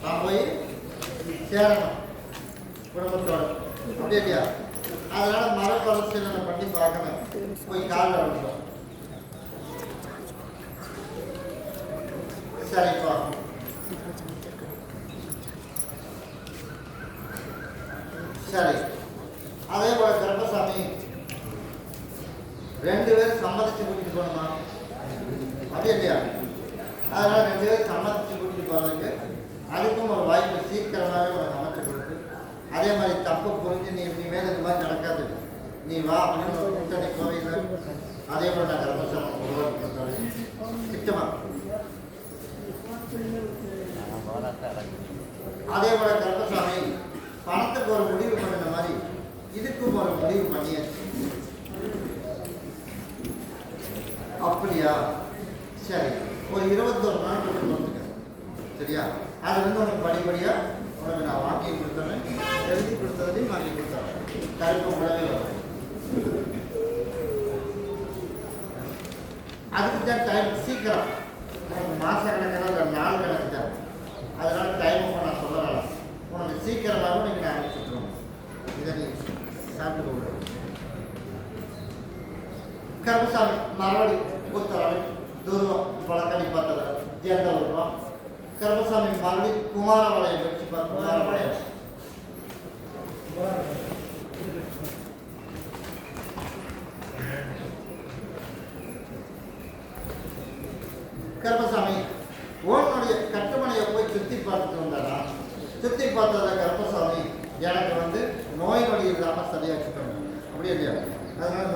நான் போய் சேரணும் குடும்பத்தோட, அப்படி இல்லையா? அதனால மர பரிசீலனை பண்ணி பார்க்கணும். போய் காலில் விழுந்தோம். சரிப்பா, சரி. அதே போல கருப்பசாமி 2 பேரும் சம்மதிச்சு கூட்டிட்டு போகணுமா? அப்படி இல்லையா? அதனால 2 பேரும் சம்மதிச்சு கூட்டிட்டு போறதுக்கு அதுக்கும் ஒரு வாய்ப்பு சீக்கிரமாகவே உனக்கு அமைச்சு கொடுத்து, அதே மாதிரி தப்பு புரிஞ்சு நீ மேலே இந்த மாதிரி நடக்காது, நீ வா அப்படின்னு ஒரு கூட்டணி கோவையில் அதே போல நான் கருப்பசாமி உருவாக்கி திட்டமா. அதே போல கருப்பசாமி பணத்துக்கு ஒரு முடிவு பண்ணின மாதிரி இதுக்கும் ஒரு முடிவு பண்ணியாச்சு. அப்படியா? சரி, ஒரு 21 நாள் கொண்டு வந்துருக்க. சரியா? அது வந்து உனக்கு படிப்படியா உனக்கு நான் வாங்கி கொடுத்தேன், எழுதி கொடுத்ததையும் வாங்கி கொடுத்தேன். கருப்பு உடனே வரும். அதுக்கு தான் டைம் சீக்கிரம், உனக்கு மாச கணக்கில் ஒரு நாள் கணக்கு தான். அதனால டைம் நான் சொல்ல வேணாம், உனக்கு சீக்கிரமாகவும் நீங்கள் நான் அனுப்பிச்சுட்ருவோம். இதை நீ சாப்பிட்டு போடுற. கருப்பசாமி மறுபடி புத்தரவை தூரம் பழக்கடி பார்த்தது ஜெயந்த வருவோம். கருப்பசாமி மறுபடி குமாரபாளையம் வச்சு குமாரபாளையம் கருப்பசாமி ஓனுடைய கட்டுமனையை போய் சுற்றி பார்த்துட்டு வந்தாரா? சுற்றி பார்த்தத கருப்பசாமி எனக்கு வந்து நோய் நொடி இல்லாமல் சரியாச்சுக்கணும், அப்படி இல்லையா? அதனால